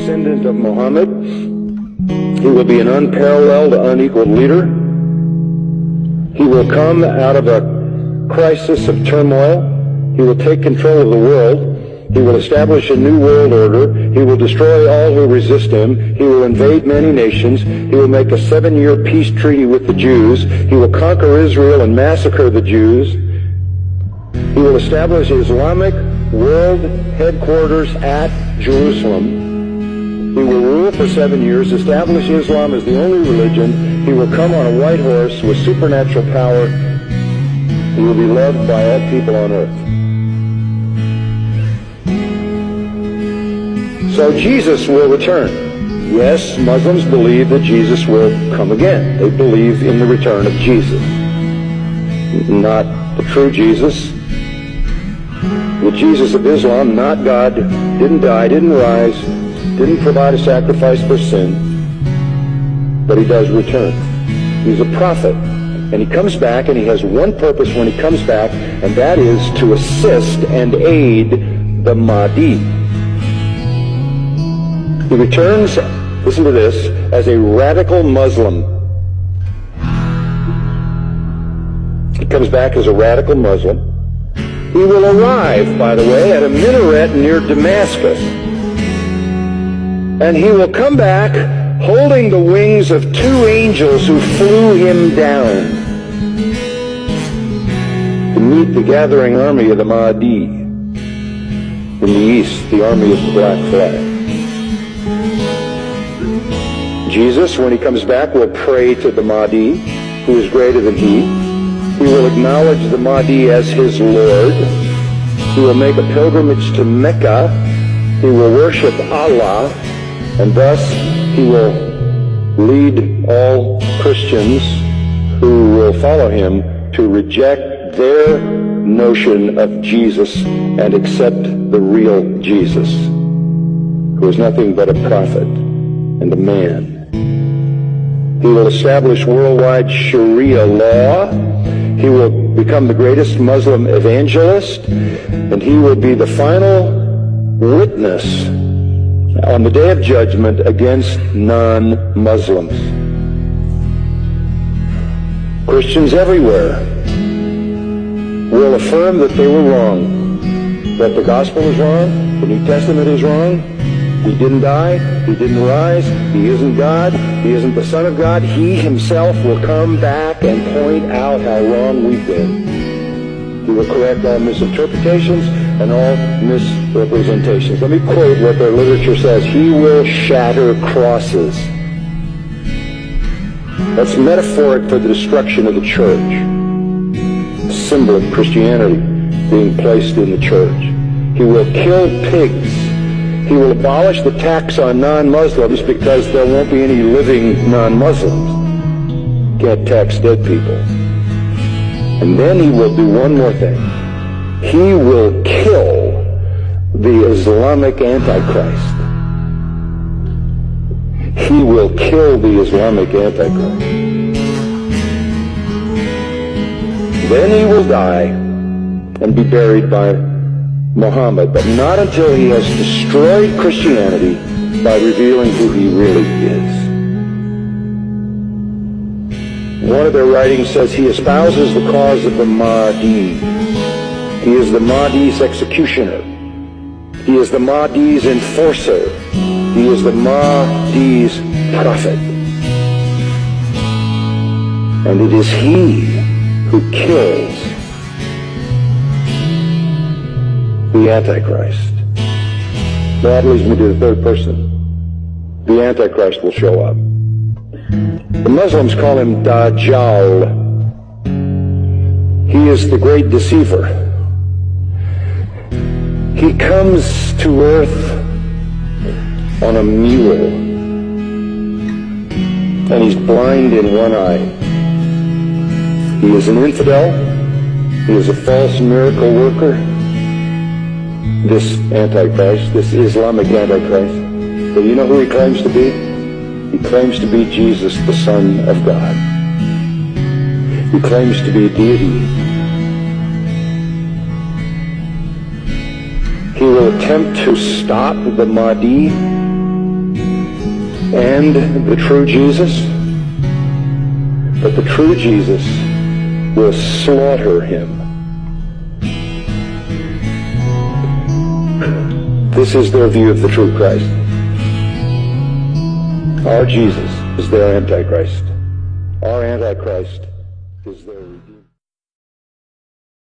descendant of Muhammad. He will be an unparalleled, unequaled leader. He will come out of a crisis of turmoil. He will take control of the world. He will establish a new world order. He will destroy all who resist him. He will invade many nations. He will make a 7-year peace treaty with the Jews. He will conquer Israel and massacre the Jews. He will establish Islamic world headquarters at Jerusalem. He will rule for 7 years, establish Islam as the only religion. He will come on a white horse with supernatural power. He will be loved by all people on earth. So Jesus will return. Yes, Muslims believe that Jesus will come again. They believe in the return of Jesus. Not the true Jesus. The Jesus of Islam, not God, didn't die, didn't rise, didn't provide a sacrifice for sin, but he does return. He's a prophet, and he comes back, and he has one purpose when he comes back, and that is to assist and aid the Mahdi. He returns, listen to this, as a radical Muslim. He comes back as a radical Muslim. He will arrive, by the way, at a minaret near Damascus. And he will come back holding the wings of 2 angels who flew him down to meet the gathering army of the Mahdi in the east, the army of the black flag. Jesus, when he comes back, will pray to the Mahdi, who is greater than he. He will acknowledge the Mahdi as his Lord. He will make a pilgrimage to Mecca. He will worship Allah, and thus he will lead all Christians who will follow him to reject their notion of Jesus and accept the real Jesus, who is nothing but a prophet and a man. He will establish worldwide Sharia law. He will become the greatest Muslim evangelist, and he will be the final witness on the day of judgment against non-Muslims. Christians everywhere will affirm that they were wrong, that the gospel is wrong, the New Testament is wrong. He didn't die, he didn't rise, he isn't God, he isn't the Son of God. He himself will come back and point out how wrong we've been. He will correct all misinterpretations and all misrepresentations. Let me quote what their literature says. He will shatter crosses. That's metaphoric for the destruction of the church. A symbol of Christianity being placed in the church. He will kill pigs. He will abolish the tax on non-Muslims because there won't be any living non-Muslims. Can't tax dead people. And then he will do one more thing. He will kill the Islamic Antichrist. He will kill the Islamic Antichrist. Then he will die and be buried by Muhammad, but not until he has destroyed Christianity by revealing who he really is. One of their writings says he espouses the cause of the Mahdi. He is the Mahdi's executioner. He is the Mahdi's enforcer. He is the Mahdi's prophet. And it is he who kills the Antichrist. That leads me to the third person. The Antichrist will show up. The Muslims call him Dajjal. He is the great deceiver. He comes to earth on a mule, and he's blind in one eye. He is an infidel. He is a false miracle worker. This Antichrist, this Islamic Antichrist. So you know who he claims to be? He claims to be Jesus, the Son of God. He claims to be deity. He will attempt to stop the Mahdi and the true Jesus, but the true Jesus will slaughter him. This is their view of the true Christ. Our Jesus is their Antichrist. Our Antichrist is their